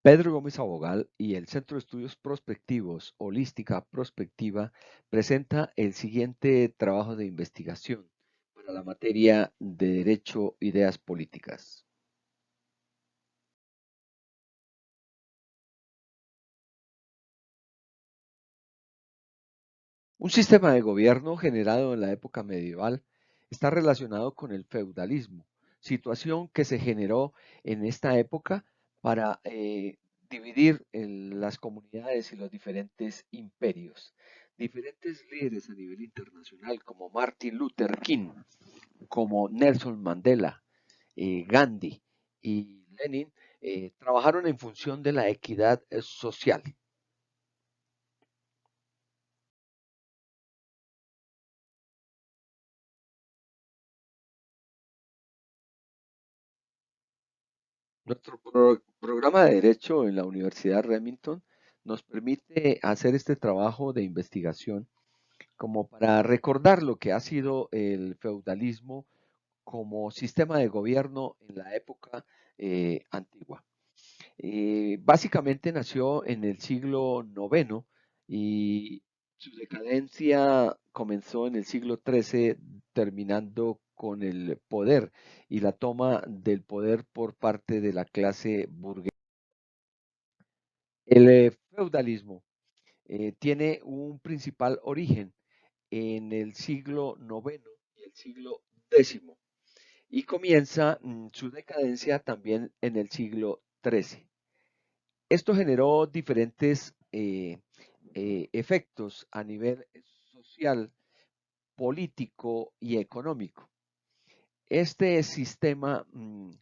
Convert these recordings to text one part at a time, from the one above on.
Pedro Gómez Abogal y el Centro de Estudios Prospectivos Holística Prospectiva presenta el siguiente trabajo de investigación para la materia de Derecho, Ideas Políticas. Un sistema de gobierno generado en la época medieval está relacionado con el feudalismo, situación que se generó en esta época para dividir las comunidades y los diferentes imperios. Diferentes líderes a nivel internacional como Martin Luther King, como Nelson Mandela, Gandhi y Lenin trabajaron en función de la equidad social. Nuestro programa de Derecho en la Universidad Remington nos permite hacer este trabajo de investigación como para recordar lo que ha sido el feudalismo como sistema de gobierno en la época antigua. Básicamente nació en el siglo noveno y su decadencia comenzó en el siglo XIII, terminando con el poder y la toma del poder por parte de la clase burguesa. El feudalismo tiene un principal origen en el siglo noveno y el siglo décimo y comienza su decadencia también en el siglo XIII. Esto generó diferentes efectos a nivel social, político y económico. Este sistema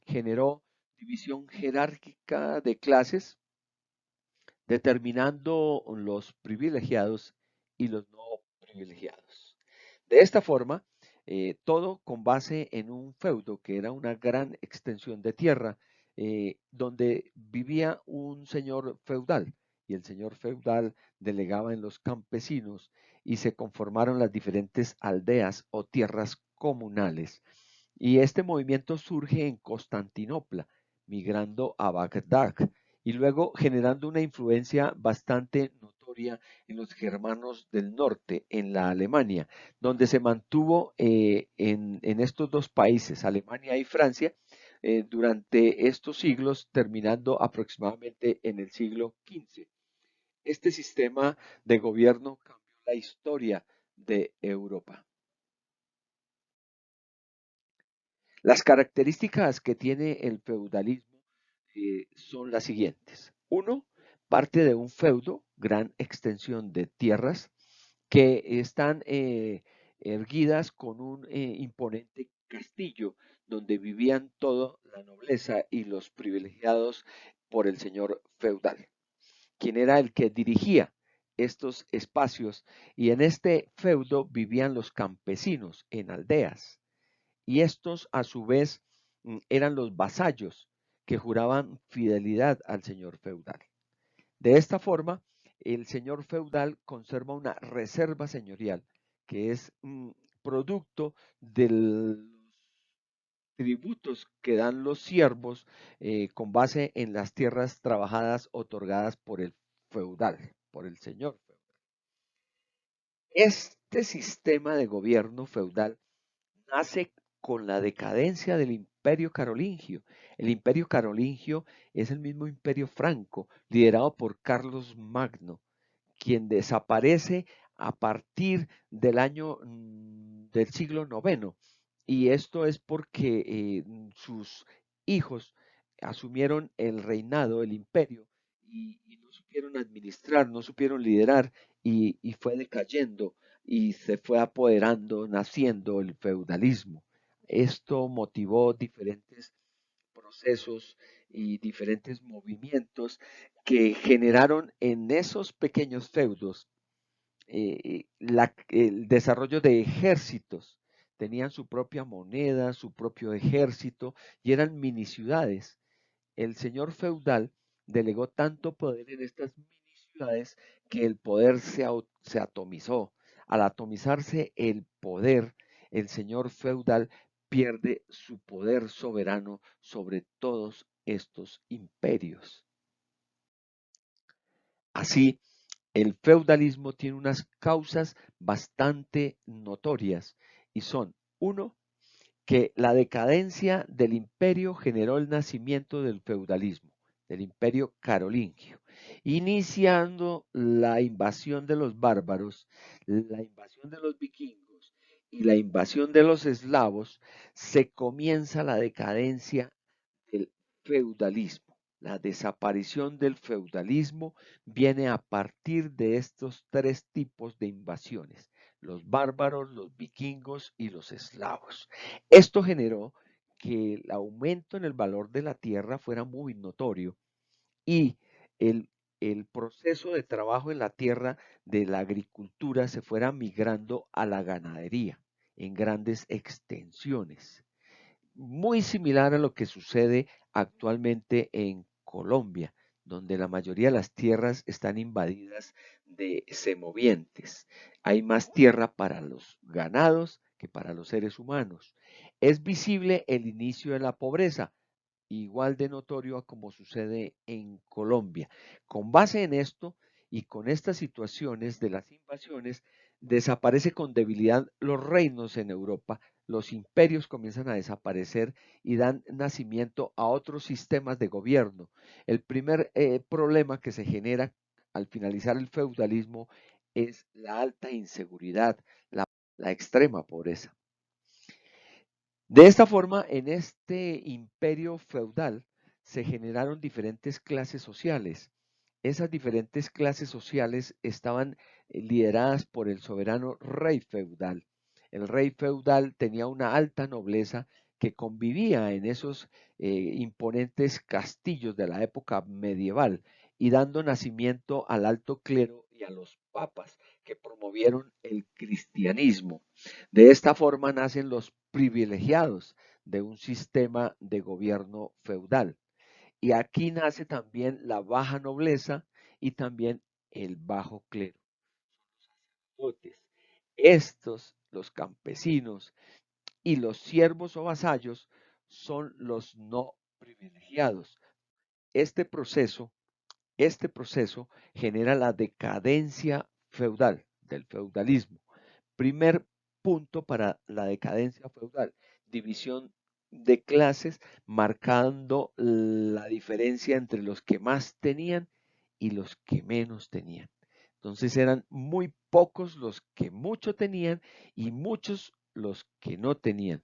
generó división jerárquica de clases, determinando los privilegiados y los no privilegiados. De esta forma, todo con base en un feudo que era una gran extensión de tierra donde vivía un señor feudal y el señor feudal delegaba en los campesinos y se conformaron las diferentes aldeas o tierras comunales. Y este movimiento surge en Constantinopla, migrando a Bagdad y luego generando una influencia bastante notoria en los germanos del norte, en la Alemania, donde se mantuvo en estos dos países, Alemania y Francia, durante estos siglos, terminando aproximadamente en el siglo XV. Este sistema de gobierno cambió la historia de Europa. Las características que tiene el feudalismo son las siguientes. Uno, parte de un feudo, gran extensión de tierras que están erguidas con un imponente castillo donde vivían toda la nobleza y los privilegiados por el señor feudal, quien era el que dirigía estos espacios y en este feudo vivían los campesinos en aldeas y estos a su vez eran los vasallos que juraban fidelidad al señor feudal. De esta forma, el señor feudal conserva una reserva señorial que es producto de los tributos que dan los siervos con base en las tierras trabajadas otorgadas por el feudal, por el señor feudal. Este sistema de gobierno feudal nace con la decadencia del imperio carolingio. El imperio carolingio es el mismo imperio franco, liderado por Carlos Magno, quien desaparece a partir del año del siglo noveno. Y esto es porque sus hijos asumieron el reinado, el imperio, y no supieron administrar, no supieron liderar, y fue decayendo y se fue apoderando, naciendo el feudalismo. Esto motivó diferentes procesos y diferentes movimientos que generaron en esos pequeños feudos el desarrollo de ejércitos. Tenían su propia moneda, su propio ejército y eran mini ciudades. El señor feudal delegó tanto poder en estas mini ciudades que el poder se atomizó. Al atomizarse el poder, el señor feudal pierde su poder soberano sobre todos estos imperios. Así, el feudalismo tiene unas causas bastante notorias y son, uno, que la decadencia del imperio generó el nacimiento del feudalismo, del imperio carolingio, iniciando la invasión de los bárbaros, la invasión de los vikingos y la invasión de los eslavos, se comienza la decadencia del feudalismo. La desaparición del feudalismo viene a partir de estos tres tipos de invasiones: los bárbaros, los vikingos y los eslavos. Esto generó que el aumento en el valor de la tierra fuera muy notorio y el, el proceso de trabajo en la tierra de la agricultura se fuera migrando a la ganadería en grandes extensiones, muy similar a lo que sucede actualmente en Colombia, donde la mayoría de las tierras están invadidas de semovientes. Hay más tierra para los ganados que para los seres humanos. Es visible el inicio de la pobreza, igual de notorio a como sucede en Colombia. Con base en esto y con estas situaciones de las invasiones, desaparece con debilidad los reinos en Europa, los imperios comienzan a desaparecer y dan nacimiento a otros sistemas de gobierno. El primer problema que se genera al finalizar el feudalismo es la alta inseguridad, la extrema pobreza. De esta forma, en este imperio feudal se generaron diferentes clases sociales. Esas diferentes clases sociales estaban lideradas por el soberano rey feudal. El rey feudal tenía una alta nobleza que convivía en esos imponentes castillos de la época medieval y dando nacimiento al alto clero y a los papas que promovieron el cristianismo. De esta forma nacen los privilegiados de un sistema de gobierno feudal. Y aquí nace también la baja nobleza y también el bajo clero. Estos, los campesinos y los siervos o vasallos, son los no privilegiados. Este proceso, este proceso genera la decadencia feudal, del feudalismo. Primer punto para la decadencia feudal: división de clases, marcando la diferencia entre los que más tenían y los que menos tenían. Entonces eran muy pocos los que mucho tenían y muchos los que no tenían.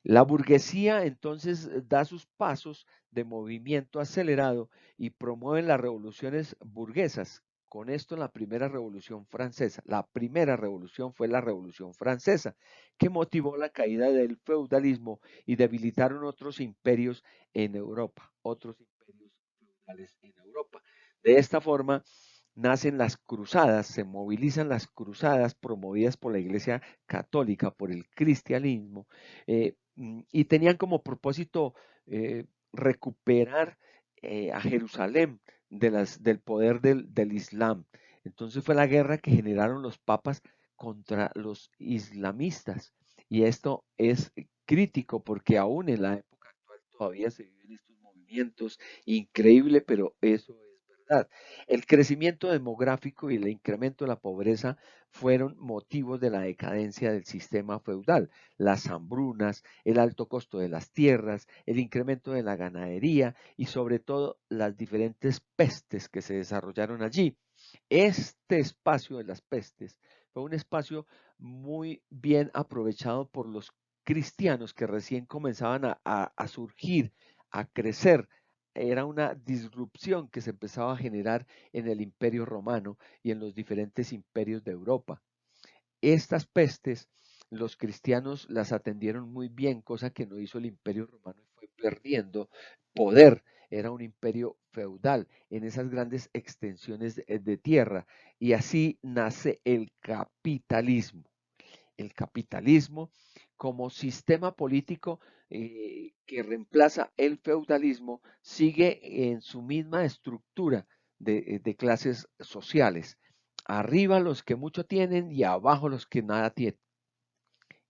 La burguesía entonces da sus pasos de movimiento acelerado y promueve las revoluciones burguesas. Con esto, la primera revolución francesa. La primera revolución fue la Revolución Francesa, que motivó la caída del feudalismo y debilitaron otros imperios en Europa, otros imperios feudales en Europa. De esta forma, nacen las cruzadas, se movilizan las cruzadas promovidas por la Iglesia Católica, por el cristianismo, y tenían como propósito recuperar a Jerusalén del poder del Islam. Entonces fue la guerra que generaron los papas contra los islamistas. Y esto es crítico porque aún en la época actual todavía se viven estos movimientos. Increíble, pero eso es verdad. El crecimiento demográfico y el incremento de la pobreza fueron motivos de la decadencia del sistema feudal. Las hambrunas, el alto costo de las tierras, el incremento de la ganadería y sobre todo las diferentes pestes que se desarrollaron allí. Este espacio de las pestes fue un espacio muy bien aprovechado por los cristianos que recién comenzaban a surgir, a crecer. Era una disrupción que se empezaba a generar en el Imperio Romano y en los diferentes imperios de Europa. Estas pestes los cristianos las atendieron muy bien, cosa que no hizo el Imperio Romano y fue perdiendo poder. Era un imperio feudal en esas grandes extensiones de tierra, y así nace el capitalismo. El capitalismo como sistema político que reemplaza el feudalismo sigue en su misma estructura de clases sociales. Arriba los que mucho tienen y abajo los que nada tienen.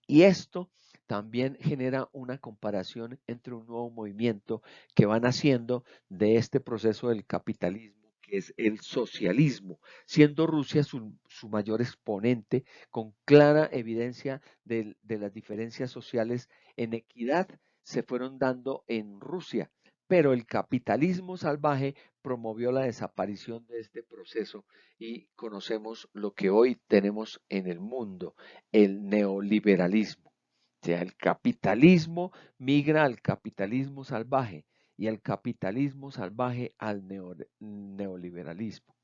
Y esto también genera una comparación entre un nuevo movimiento que van haciendo de este proceso del capitalismo que es el socialismo, siendo Rusia su mayor exponente, con clara evidencia de las diferencias sociales en equidad se fueron dando en Rusia, pero el capitalismo salvaje promovió la desaparición de este proceso y conocemos lo que hoy tenemos en el mundo, el neoliberalismo. O sea, el capitalismo migra al capitalismo salvaje y el capitalismo salvaje al neoliberalismo.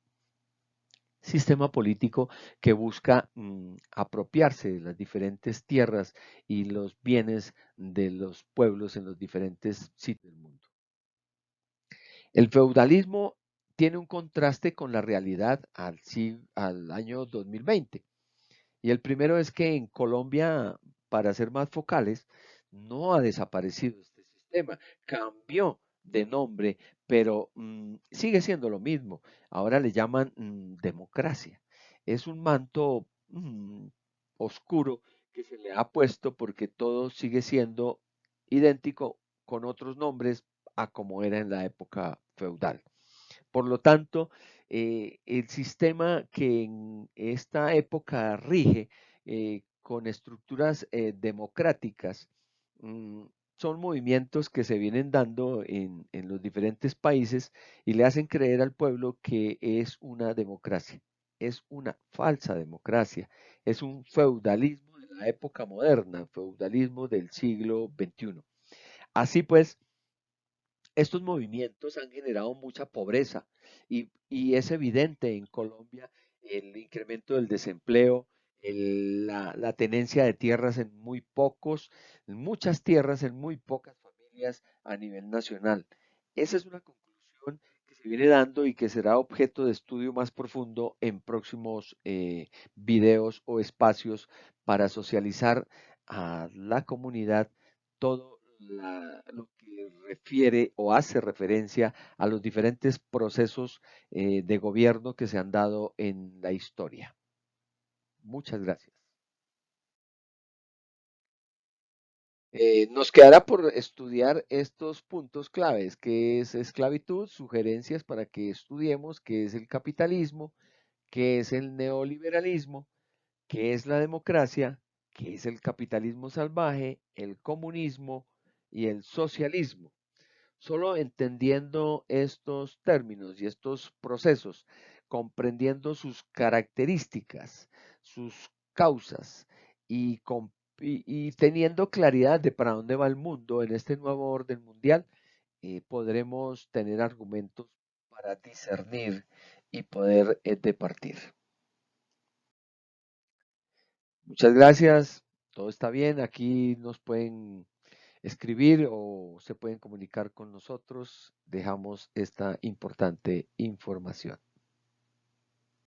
Sistema político que busca apropiarse de las diferentes tierras y los bienes de los pueblos en los diferentes sitios del mundo. El feudalismo tiene un contraste con la realidad al año 2020. Y el primero es que en Colombia, para ser más focales, no ha desaparecido este sistema, cambió de nombre, pero sigue siendo lo mismo. Ahora le llaman democracia. Es un manto oscuro que se le ha puesto porque todo sigue siendo idéntico con otros nombres a como era en la época feudal. Por lo tanto, el sistema que en esta época rige con estructuras democráticas mm, son movimientos que se vienen dando en los diferentes países y le hacen creer al pueblo que es una democracia. Es una falsa democracia, es un feudalismo de la época moderna, feudalismo del siglo XXI. Así pues, estos movimientos han generado mucha pobreza y es evidente en Colombia el incremento del desempleo, la tenencia de tierras en muchas tierras en muy pocas familias a nivel nacional. Esa es una conclusión que se viene dando y que será objeto de estudio más profundo en próximos videos o espacios para socializar a la comunidad todo lo que refiere o hace referencia a los diferentes procesos de gobierno que se han dado en la historia. Muchas gracias. Nos quedará por estudiar estos puntos claves, que es esclavitud, sugerencias para que estudiemos qué es el capitalismo, qué es el neoliberalismo, qué es la democracia, qué es el capitalismo salvaje, el comunismo y el socialismo. Solo entendiendo estos términos y estos procesos, comprendiendo sus características, sus causas y teniendo claridad de para dónde va el mundo en este nuevo orden mundial, podremos tener argumentos para discernir y poder departir. Muchas gracias, todo está bien, aquí nos pueden escribir o se pueden comunicar con nosotros. Dejamos esta importante información.